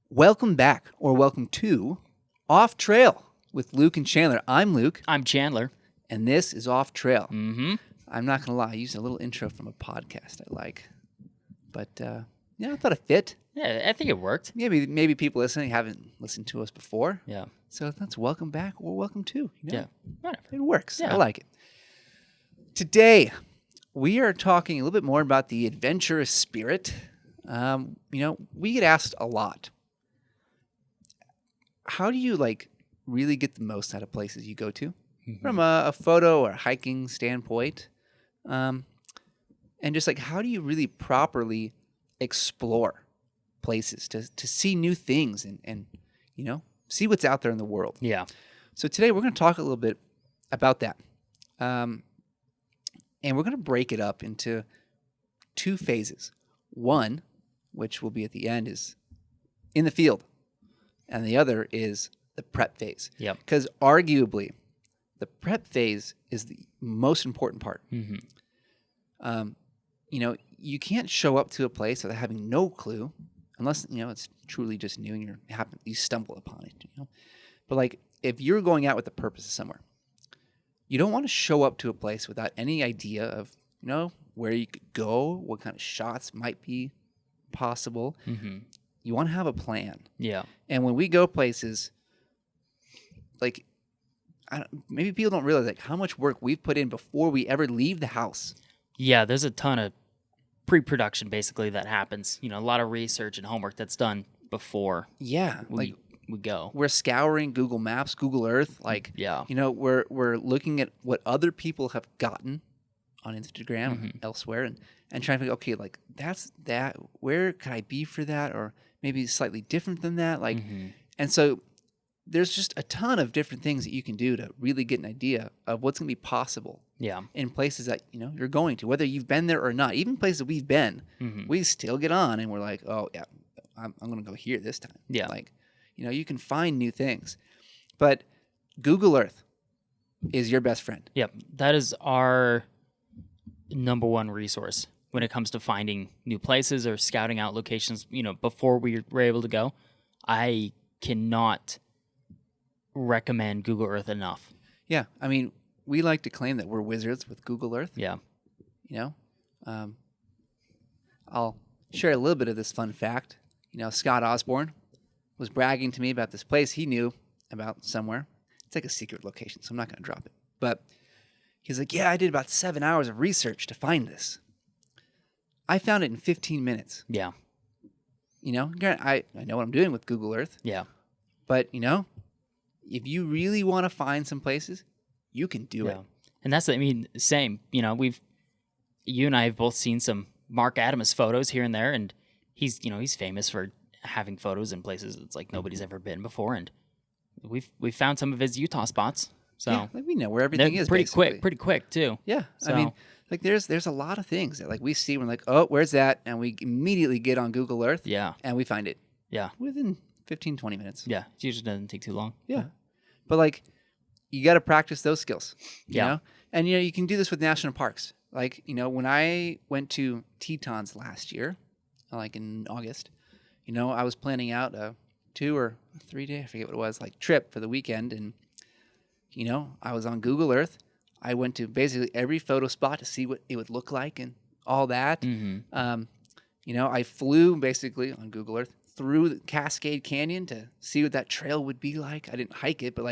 Welcome back, or welcome to Off Trail with Luke and Chandler. I'm Luke, I'm Chandler. and this is Off Trail. Mm-hmm. I'm not going to lie, I used a little intro from a podcast I like. But, I thought it fit. Yeah, I think it worked. Maybe people listening haven't listened to us before. Yeah. So that's welcome back or welcome to. Yeah. Whatever. It works. Yeah. I like it. Today, we are talking a little bit more about the adventurous spirit. We get asked a lot. How do you really get the most out of places you go to from a photo or hiking standpoint? And just how do you really properly explore places to see new things and see what's out there in the world? Yeah. So today we're going to talk a little bit about that. And we're going to break it up into two phases. One, which will be at the end, is in the field. And the other is the prep phase. Yep. Because arguably, the prep phase is the most important part. Mm-hmm. You can't show up to a place without having no clue, unless it's truly just new and you stumble upon it. But if you're going out with a purpose of somewhere, you don't want to show up to a place without any idea of where you could go, what kind of shots might be possible. Mm-hmm. You want to have a plan. Yeah. And when we go places, maybe people don't realize how much work we've put in before we ever leave the house. Yeah, there's a ton of pre-production basically that happens. A lot of research and homework that's done before Yeah, we go. we're scouring Google Maps, Google Earth. Yeah. We're looking at what other people have gotten on Instagram Mm-hmm. and elsewhere, and trying to figure, okay, that's that. Where could I be for that, or maybe slightly different than that? Mm-hmm. And so there's just a ton of different things that you can do to really get an idea of what's going to be possible. Yeah. In places that you're going to, whether you've been there or not. Even places we've been, Mm-hmm. we still get on and we're like, oh yeah, I'm going to go here this time. Yeah. You can find new things, but Google Earth is your best friend. Yep. That is our number one resource when it comes to finding new places or scouting out locations. Before we were able to go, I cannot recommend Google Earth enough. Yeah, we like to claim that we're wizards with Google Earth. Yeah. I'll share a little bit of this fun fact. Scott Osborne was bragging to me about this place he knew about somewhere. It's a secret location, so I'm not going to drop it. But he's like, yeah, I did about 7 hours of research to find this. I found it in 15 minutes. Yeah. Granted, I know what I'm doing with Google Earth. Yeah. But, if you really want to find some places, you can do it. And that's, same. You and I have both seen some Mark Adams photos here and there, and he's famous for having photos in places it's nobody's ever been before, and we've found some of his Utah spots. So yeah, we know where everything is. Pretty basically. quick too. Yeah, So, there's a lot of things that we see. We're like, oh, where's that? And we immediately get on Google Earth. Yeah. And we find it. Yeah. Within 15, 20 minutes. Yeah. It usually doesn't take too long. Yeah. But you got to practice those skills. You Yeah. know? And you can do this with national parks. When I went to Tetons last year, in August, I was planning out a 2 or 3 day, I forget what it was, trip for the weekend. And, I was on Google Earth. I went to basically every photo spot to see what it would look like and all that. Mm-hmm. I flew basically on Google Earth through the Cascade Canyon to see what that trail would be like. I didn't hike it, but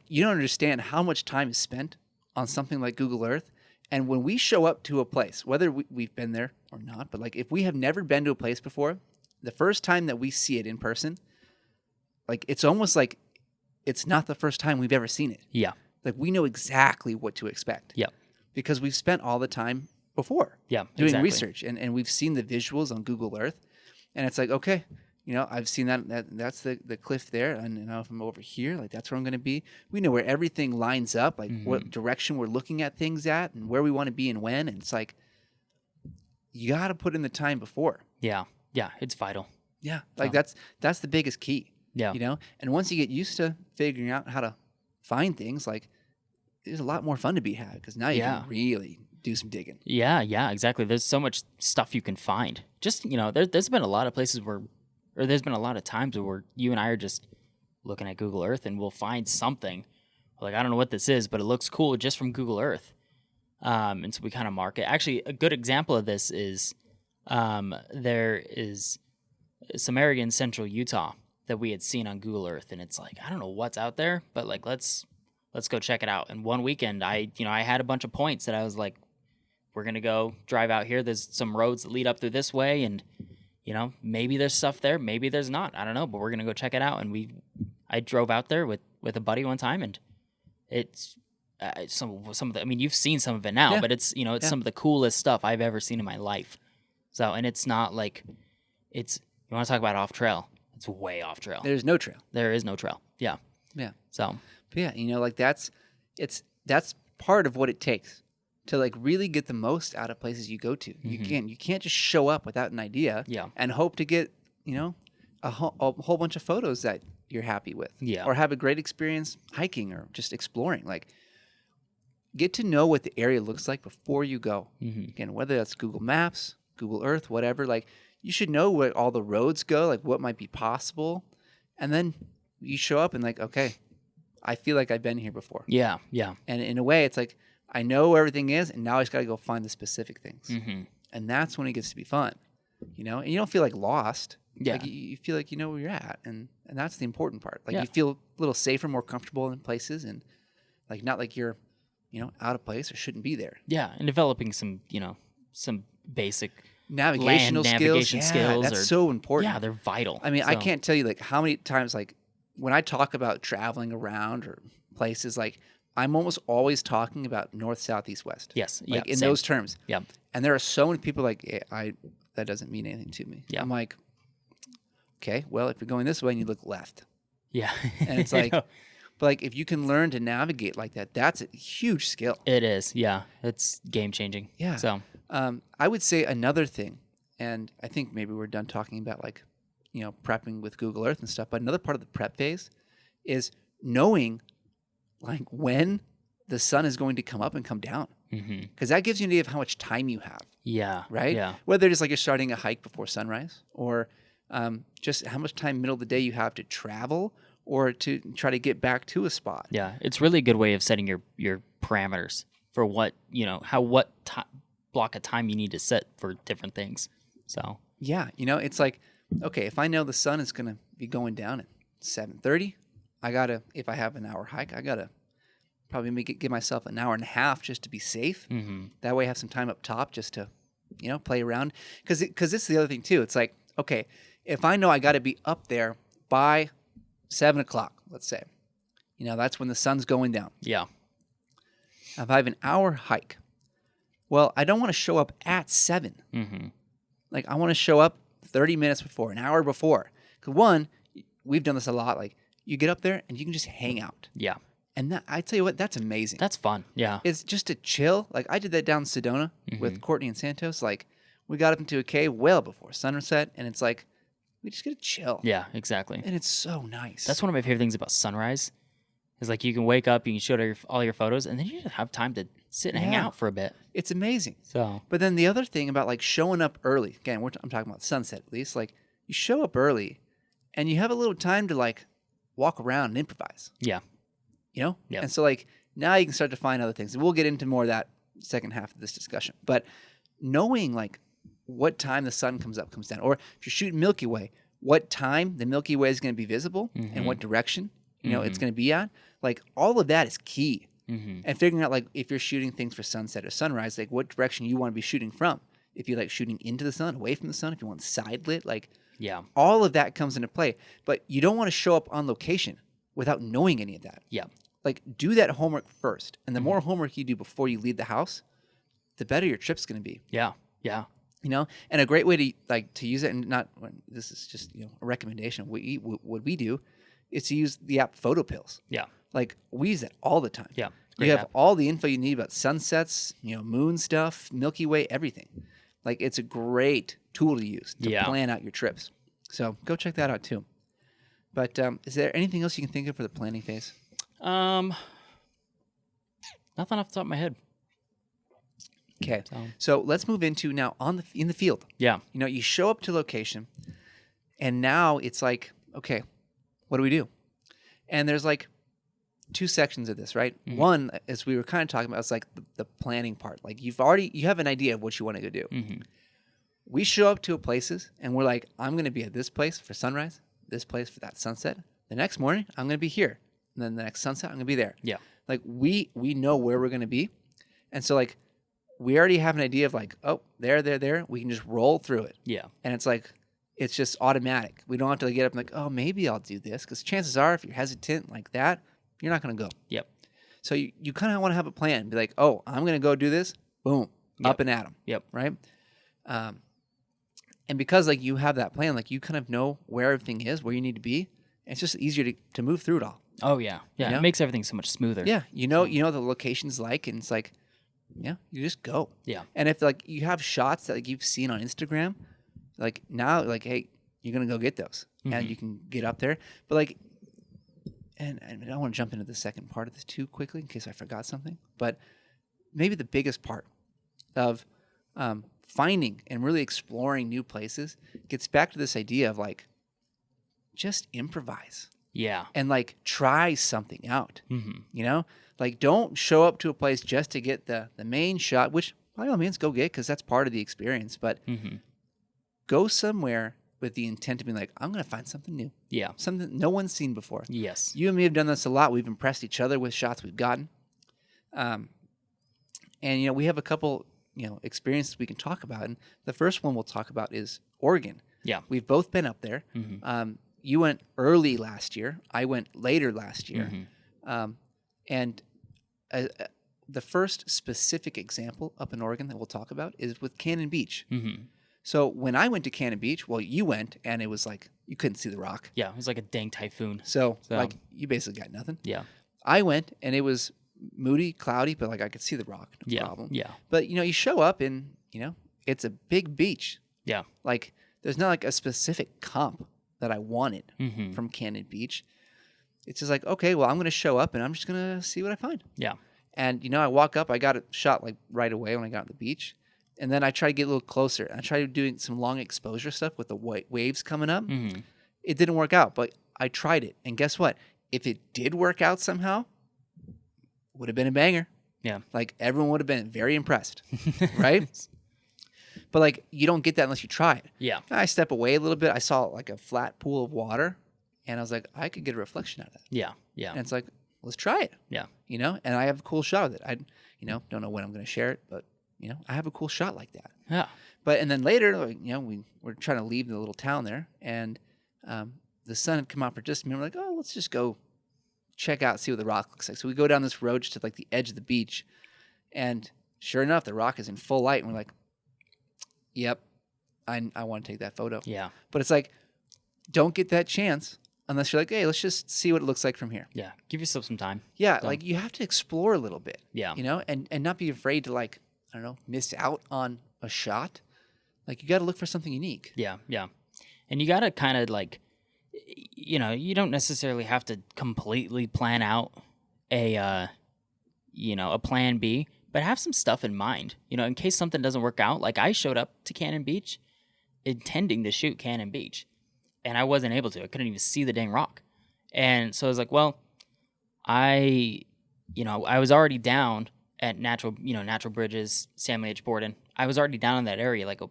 you don't understand how much time is spent on something like Google Earth. And when we show up to a place, whether we've been there or not, but if we have never been to a place before, the first time that we see it in person, it's almost like it's not the first time we've ever seen it. Yeah. We know exactly what to expect. Yeah. Because we've spent all the time before. Yeah. Doing exactly. research and we've seen the visuals on Google Earth, and it's okay, I've seen that's the cliff there, and if I'm over here, that's where I'm going to be. We know where everything lines up, Mm-hmm. what direction we're looking at things at, and where we want to be and when. And it's you got to put in the time before. Yeah. Yeah. It's vital. Yeah, Oh. that's the biggest key. Yeah. And once you get used to figuring out how to find things, there's a lot more fun to be had because now you Yeah. can really do some digging. Yeah, exactly. There's so much stuff you can find. Just, there's been a lot of places where or there's been a lot of times where you and I are just looking at Google Earth and we'll find something. Like, I don't know what this is, but it looks cool just from Google Earth. And so we kind of mark it. Actually, a good example of this is there is some area in central Utah that we had seen on Google Earth, and it's like, I don't know what's out there, but like let's go check it out. And one weekend I had a bunch of points that I was like, we're gonna go drive out here. There's some roads that lead up through this way, and maybe there's stuff there, maybe there's not. I don't know, but we're gonna go check it out. And I drove out there with a buddy one time, and it's some of the, I mean, you've seen some of it now, but it's some of the coolest stuff I've ever seen in my life. So, and it's not like you want to talk about off trail. It's way off trail. There's no trail. There is no trail. Yeah. Yeah. So. But yeah, like that's part of what it takes to like really get the most out of places you go to. You can't just show up without an idea and hope to get a whole bunch of photos that you're happy with, or have a great experience hiking or just exploring. Like, get to know what the area looks like before you go. Again, whether that's Google Maps, Google Earth, whatever. Like, you should know where all the roads go, like what might be possible, and then you show up and like, okay, I feel like I've been here before. Yeah. And in a way, it's like, I know where everything is, and now I just got to go find the specific things. And that's when it gets to be fun, and you don't feel like lost. Yeah. Like, you feel like you know where you're at, and that's the important part. Like, you feel a little safer, more comfortable in places, and like not like you're, out of place or shouldn't be there. Yeah, and developing some basic navigation skills. That's so important. Yeah, they're vital. I mean, I can't tell you like how many times, like when I talk about traveling around or places, like I'm almost always talking about north, south, east, west. Yes, like in same. those terms. Yeah, and there are so many people like that doesn't mean anything to me. Yeah, I'm like, okay, well, if you're going this way and you look left. Yeah, and it's like. But like, if you can learn to navigate like that, that's a huge skill. It is, yeah. It's game changing. Yeah. So, I would say another thing, and I think maybe we're done talking about like, prepping with Google Earth and stuff. But another part of the prep phase is knowing, like, when the sun is going to come up and come down, because that gives you an idea of how much time you have. Yeah. Right. Yeah. Whether it's like you're starting a hike before sunrise, or just how much time middle of the day you have to travel, or to try to get back to a spot. Yeah, it's really a good way of setting your parameters for what, block of time you need to set for different things. So yeah, it's like, okay, if I know the sun is going to be going down at 7:30, if I have an hour hike, I gotta probably give myself an hour and a half just to be safe. That way I have some time up top just to, play around. Because it's the other thing too. It's like, okay, if I know I got to be up there by 7 o'clock, let's say, that's when the sun's going down. Yeah. If I have an hour hike, well, I don't want to show up at 7. Like, I want to show up 30 minutes before, an hour before. Because one, we've done this a lot. Like, you get up there and you can just hang out. Yeah. And I tell you what, that's amazing. That's fun. Yeah. It's just to chill. Like, I did that down in Sedona with Courtney and Santos. Like, we got up into a cave well before sunset, and it's like, we just get to chill. Yeah, exactly. And it's so nice. That's one of my favorite things about sunrise. Is like, you can wake up, you can show all your photos, and then you just have time to sit and hang out for a bit. It's amazing. So, but then the other thing about like showing up early, again, I'm talking about sunset at least. Like, you show up early, and you have a little time to like walk around and improvise. Yeah. Yeah. And so like now you can start to find other things. And we'll get into more of that second half of this discussion. But knowing like what time the sun comes up, comes down, or if you're shooting Milky Way, what time the Milky Way is going to be visible and what direction it's going to be at. Like, all of that is key. And figuring out like if you're shooting things for sunset or sunrise, like what direction you want to be shooting from. If you like shooting into the sun, away from the sun, if you want side lit, like all of that comes into play. But you don't want to show up on location without knowing any of that. Yeah. Like, do that homework first. And the more homework you do before you leave the house, the better your trip's going to be. Yeah. Yeah. And a great way to use it, and not, this is just, a recommendation. What we do is to use the app Photo Pills. Yeah. Like, we use that all the time. Yeah. You have all the info you need about sunsets, moon stuff, Milky Way, everything. Like, it's a great tool to use to plan out your trips. So go check that out too. But is there anything else you can think of for the planning phase? Nothing off the top of my head. Okay, so let's move into now in the field. Yeah. You show up to location, And now it's like, okay, what do we do? And there's like two sections of this, right? Mm-hmm. One, as we were kind of talking about, it's like the planning part. Like you have an idea of what you want to go do. Mm-hmm. We show up to places and we're like, I'm going to be at this place for sunrise, this place for that sunset. The next morning, I'm going to be here. And then the next sunset, I'm going to be there. Yeah. Like we know where we're going to be. And so like we already have an idea of like, oh, there. We can just roll through it. Yeah. And it's like, it's just automatic. We don't have to get up and like, oh, maybe I'll do this. Because chances are, if you're hesitant like that, you're not going to go. Yep. So you kind of want to have a plan. Be like, oh, I'm going to go do this. Boom. Yep. Up and at 'em. Yep. Right? And because like you have that plan, like you kind of know where everything is, where you need to be. It's just easier to move through it all. Oh, yeah. Yeah. You know? It makes everything so much smoother. Yeah. You know the location's like, and it's like, yeah, you just go. Yeah. And if like you have shots that like you've seen on Instagram, like now, like, hey, you're going to go get those and you can get up there. But like, and I don't want to jump into the second part of this too quickly in case I forgot something, but maybe the biggest part of finding and really exploring new places gets back to this idea of like, just improvise. Yeah. And like try something out, Mm-hmm. you know, like don't show up to a place just to get the main shot, which by all means go get, cause that's part of the experience, but go somewhere with the intent of being like, I'm going to find something new, Yeah. something no one's seen before. Yes. You and me have done this a lot. We've impressed each other with shots we've gotten. And, you know, we have a couple, you know, experiences we can talk about. And the first one we'll talk about is Oregon. Yeah. We've both been up there. You went early last year. I went later last year. And the first specific example up in Oregon that we'll talk about is with Cannon Beach. So when I went to Cannon Beach, well, you went and it was like you couldn't see the rock. Yeah. It was like a dang typhoon. So like you basically got nothing. Yeah. I went and it was moody, cloudy, but like I could see the rock. No problem. Yeah. But you know, you show up and you know it's a big beach. Yeah. Like there's not like a specific comp that I wanted Mm-hmm. from Cannon Beach. It's just like, okay, well, I'm going to show up and I'm just going to see what I find. Yeah. And, you know, I walk up, I got it shot like right away when I got on the beach. And then I try to get a little closer. I tried doing some long exposure stuff with the waves coming up. Mm-hmm. It didn't work out, but I tried it. And guess what? If it did work out somehow, would have been a banger. Yeah. Like everyone would have been very impressed, right? But like you don't get that unless you try it. Yeah. I step away a little bit. I saw like a flat pool of water, and I was like, I could get a reflection out of that. Yeah. Yeah. And it's like, let's try it. Yeah. You know, and I have a cool shot with it. I, you know, don't know when I'm going to share it, but you know, I have a cool shot like that. Yeah. But and then later, like, you know, we were trying to leave the little town there, and the sun had come out for just a minute. We're like, oh, let's just go check out, see what the rock looks like. So we go down this road to like the edge of the beach, and sure enough, the rock is in full light, and we're like, yep, I want to take that photo. Yeah. But it's like, don't get that chance unless you're like, hey, let's just see what it looks like from here. Yeah. Give yourself some time. Yeah, Don't- like you have to explore a little bit. Yeah. You know, and not be afraid to like, I don't know, miss out on a shot. Like you got to look for something unique. Yeah. Yeah. And you got to kind of like, you know, you don't necessarily have to completely plan out a, you know, a plan B, but have some stuff in mind, you know, in case something doesn't work out. Like I showed up to Cannon Beach intending to shoot Cannon Beach, and I wasn't able to. I couldn't even see the dang rock. And so I was like, well, I was already down at Natural Bridges, Samuel H. Borden. I was already down in that area like a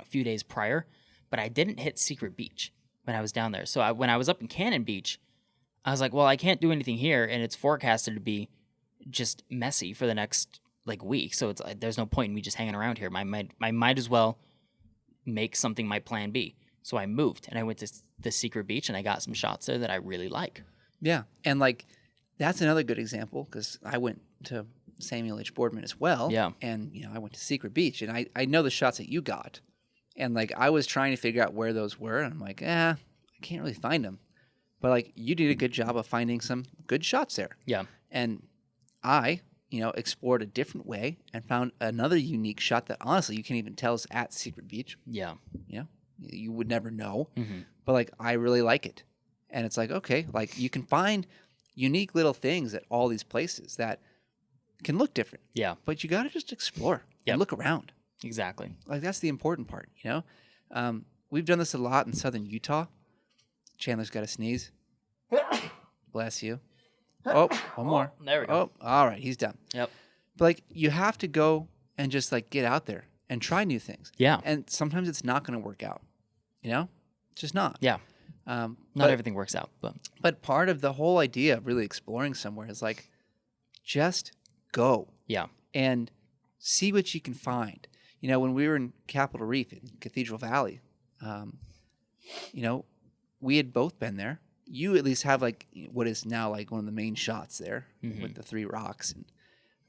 few days prior, but I didn't hit Secret Beach when I was down there. So when I was up in Cannon Beach, I was like, well, I can't do anything here, and it's forecasted to be just messy for the next like week. So it's like, there's no point in me just hanging around here. I might as well make something my plan B. So I moved and I went to the Secret Beach and I got some shots there that I really like. Yeah. And like, that's another good example because I went to Samuel H. Boardman as well. Yeah. And, you know, I went to Secret Beach and I know the shots that you got. And like, I was trying to figure out where those were. And I'm like, I can't really find them. But like, you did a good job of finding some good shots there. Yeah. And I, you know, explored a different way and found another unique shot that honestly you can't even tell is at Secret Beach. Yeah. You know, you would never know. Mm-hmm. But like, I really like it. And it's like, okay, like you can find unique little things at all these places that can look different. Yeah. But you got to just explore Yep. and look around. Exactly. Like that's the important part, you know? we've done this a lot in southern Utah. Chandler's got a sneeze. Bless you. Oh, one more. There we go. Oh, all right, he's done. Yep. But like, you have to go and just like get out there and try new things. Yeah. And sometimes it's not going to work out. You know, it's just not. Yeah. Not everything works out, but part of the whole idea of really exploring somewhere is like, just go. Yeah. And see what you can find. You know, when we were in Capitol Reef in Cathedral Valley, you know, we had both been there. You at least have like what is now like one of the main shots there with the 3 rocks.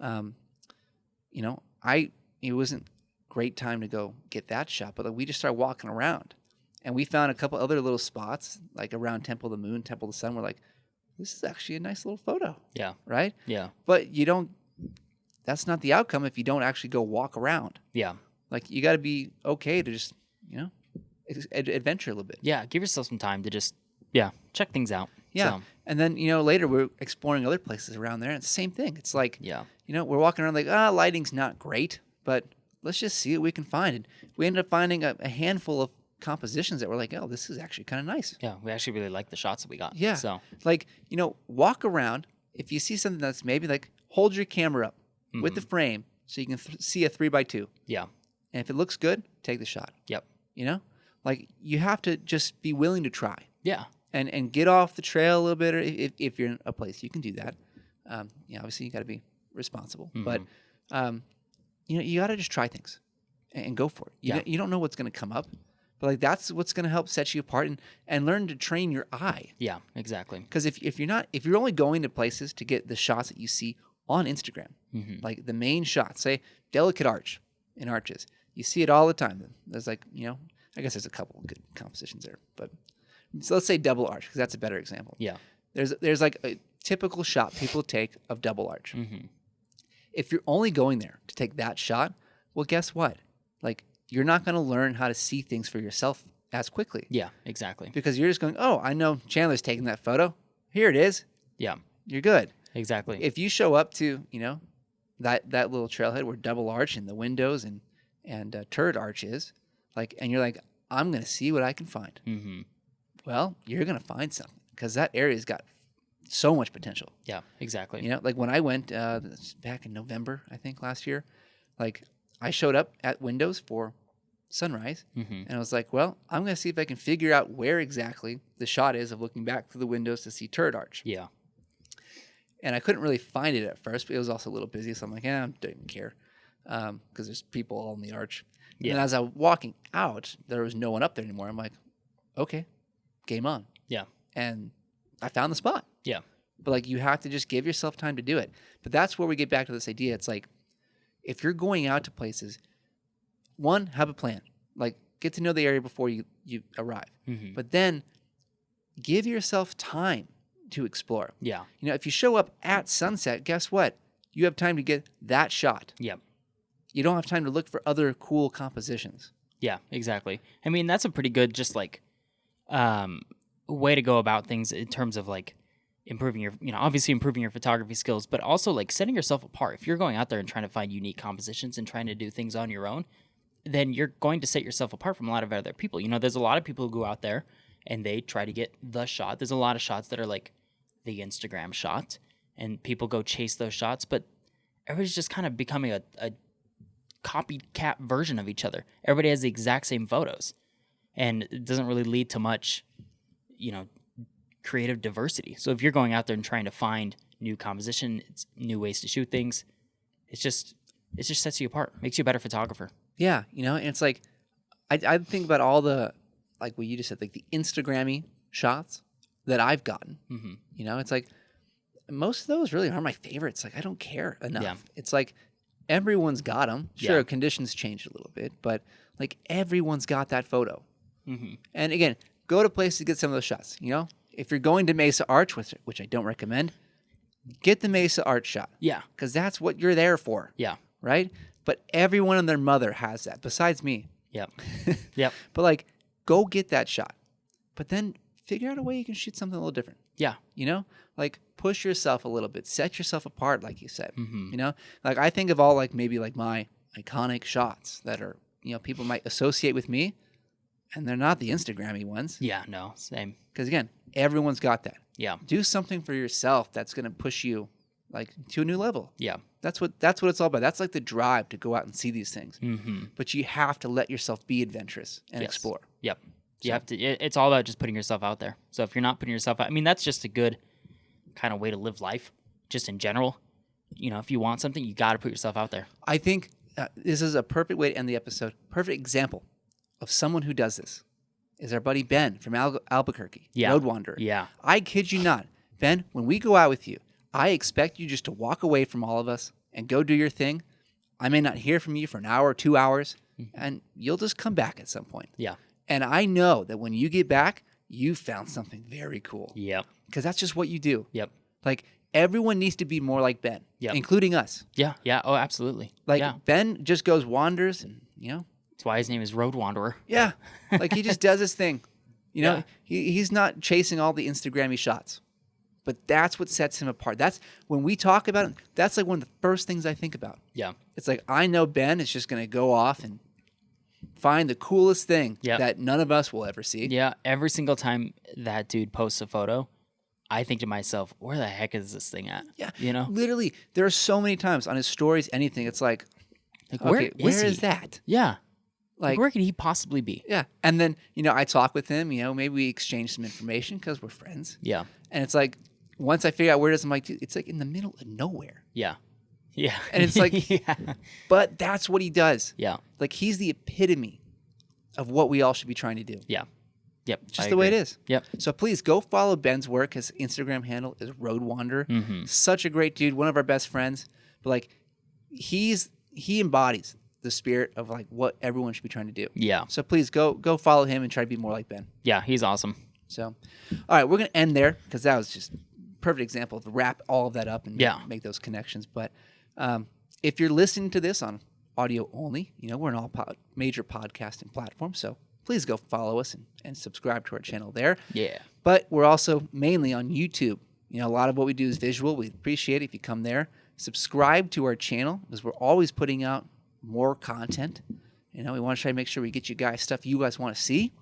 And, you know, it wasn't great time to go get that shot, but like, we just started walking around and we found a couple other little spots like around Temple of the Moon, Temple of the Sun. We're like, this is actually a nice little photo. Yeah. Right? Yeah. But that's not the outcome if you don't actually go walk around. Yeah. Like, you got to be okay to just, you know, adventure a little bit. Yeah. Give yourself some time to just, check things out. Yeah. So. And then, you know, later we're exploring other places around there. And it's the same thing. It's like, you know, we're walking around like, lighting's not great, but let's just see what we can find. And we ended up finding a handful of compositions that were like, oh, this is actually kind of nice. Yeah. We actually really like the shots that we got. Yeah. So, like, you know, walk around. If you see something that's maybe like, hold your camera up with the frame so you can see a 3x2. Yeah. And if it looks good, take the shot. Yep. You know, like, you have to just be willing to try. Yeah. And get off the trail a little bit, or if you're in a place you can do that. Obviously you got to be responsible, but you know, you got to just try things and go for it. You don't know what's going to come up, but like, that's what's going to help set you apart and learn to train your eye. Yeah, exactly. Because if you're only going to places to get the shots that you see on Instagram, like the main shots, say delicate arch in arches, you see it all the time. There's like, you know, I guess there's a couple of good compositions there, but so let's say double arch, because that's a better example. Yeah. There's like a typical shot people take of double arch. If you're only going there to take that shot, well, guess what? Like, you're not going to learn how to see things for yourself as quickly. Yeah, exactly. Because you're just going, oh, I know Chandler's taking that photo. Here it is. Yeah. You're good. Exactly. If you show up to, you know, that little trailhead where double arch and the windows and turret arch is, like, and you're like, I'm going to see what I can find. Well, you're going to find something because that area's got so much potential. Yeah, exactly. You know, like when I went back in November, I think last year, like, I showed up at windows for sunrise and I was like, well, I'm going to see if I can figure out where exactly the shot is of looking back through the windows to see turret arch. Yeah. And I couldn't really find it at first, but it was also a little busy. So I'm like, I don't even care because there's people all in the arch. Yeah. And as I was walking out, there was no one up there anymore. I'm like, okay, game on. Yeah. And I found the spot. Yeah. But like, you have to just give yourself time to do it. But that's where we get back to this idea. It's like, if you're going out to places, one, have a plan. Like, get to know the area before you arrive. But then give yourself time to explore. Yeah. You know, if you show up at sunset, guess what? You have time to get that shot. Yep. You don't have time to look for other cool compositions. Yeah, exactly. I mean, that's a pretty good just like way to go about things in terms of like improving your, you know, obviously improving your photography skills, but also like setting yourself apart. If you're going out there and trying to find unique compositions and trying to do things on your own, then you're going to set yourself apart from a lot of other people. You know, there's a lot of people who go out there and they try to get the shot. There's a lot of shots that are like the Instagram shot and people go chase those shots, but everybody's just kind of becoming a copycat version of each other. Everybody has the exact same photos and it doesn't really lead to much, you know, creative diversity. So if you're going out there and trying to find new composition, it's new ways to shoot things, it just sets you apart, makes you a better photographer. Yeah, you know, and it's like, I think about all the, like what you just said, like the Instagram-y shots that I've gotten. You know, it's like, most of those really aren't my favorites. Like, I don't care enough. Yeah. It's like, everyone's got them. Sure, conditions changed a little bit, but like, everyone's got that photo. And again, go to places to get some of those shots, you know? If you're going to Mesa Arch, which I don't recommend, get the Mesa Arch shot. Yeah. Because that's what you're there for. Yeah. Right? But everyone and their mother has that, besides me. Yep. Yep. But like, go get that shot. But then figure out a way you can shoot something a little different. Yeah. You know? Like, push yourself a little bit. Set yourself apart, like you said. You know? Like, I think of all, like, maybe, like, my iconic shots that are, you know, people might associate with me. and they're not the Instagrammy ones. Yeah, no, same. Because again, everyone's got that. Yeah, Do something for yourself that's going to push you like to a new level. yeah. That's what it's all about. That's like the drive to go out and see these things. Mm-hmm. But you have to let yourself be adventurous and Yes. explore. Yep. You have to. It's all about just putting yourself out there. So if you're not putting yourself out, I mean, that's just a good kind of way to live life, just in general. You know, if you want something, you got to put yourself out there. I think this is a perfect way to end the episode. Perfect example of someone who does this is our buddy Ben from Albuquerque, Yeah. Road Wanderer. Yeah. I kid you not. Ben, when we go out with you, I expect you just to walk away from all of us and go do your thing. I may not hear from you for an hour or 2 hours, and you'll just come back at some point. Yeah. And I know that when you get back, you found something very cool. Yep. Because that's just what you do. Yep. Like, everyone needs to be more like Ben, Yep. including us. Yeah. Yeah. Oh, absolutely. Like, yeah. Ben just goes wanders and, you know, That's why his name is Road Wanderer. yeah. Like, he just does his thing. You know, Yeah. he's not chasing all the Instagrammy shots. But that's what sets him apart. That's when we talk about it, that's like one of the first things I think about. Yeah. It's like, I know Ben is just going to go off and find the coolest thing Yep. that none of us will ever see. Yeah. Every single time that dude posts a photo, I think to myself, where the heck is this thing at? Yeah. You know? Literally, there are so many times on his stories, anything, it's like, Like, okay, where is he? that? Yeah. Like, Where could he possibly be? yeah. And then, you know, I talk with him, you know, maybe we exchange some information because we're friends. Yeah. And it's like, once I figure out where it is, I'm like, dude, it's like in the middle of nowhere. Yeah. Yeah. And it's like, yeah. but that's what he does. Yeah. Like, he's the epitome of what we all should be trying to do. Yeah. Yep. Just I the way it agree. is. Yep. So please go follow Ben's work. His Instagram handle is Road Wanderer. Mm-hmm. Such a great dude, one of our best friends. But like, he embodies the spirit of like what everyone should be trying to do. Yeah. So please go follow him and try to be more like Ben. Yeah. He's awesome. So, all right, we're gonna end there because that was just a perfect example to wrap all of that up and Yeah. make those connections. But if you're listening to this on audio only, you know, we're on all major podcasting platforms. So please go follow us and subscribe to our channel there. Yeah. But we're also mainly on YouTube. You know, a lot of what we do is visual. We appreciate it if you come there. Subscribe to our channel because we're always putting out more content. You know, we want to try to make sure we get you guys stuff you guys want to see.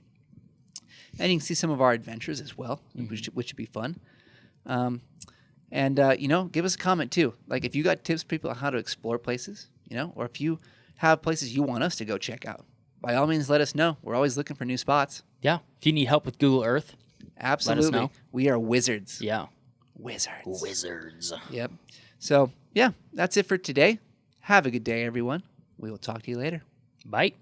And you can see some of our adventures as well, which would be fun. You know, give us a comment too. Like if you got tips for people on how to explore places, you know, or if you have places you want us to go check out, by all means, let us know. We're always looking for new spots. Yeah. If you need help with Google Earth, Absolutely. know. We are wizards. yeah. Wizards. Wizards. Yep. So, yeah, that's it for today. Have a good day, everyone. We will talk to you later. Bye.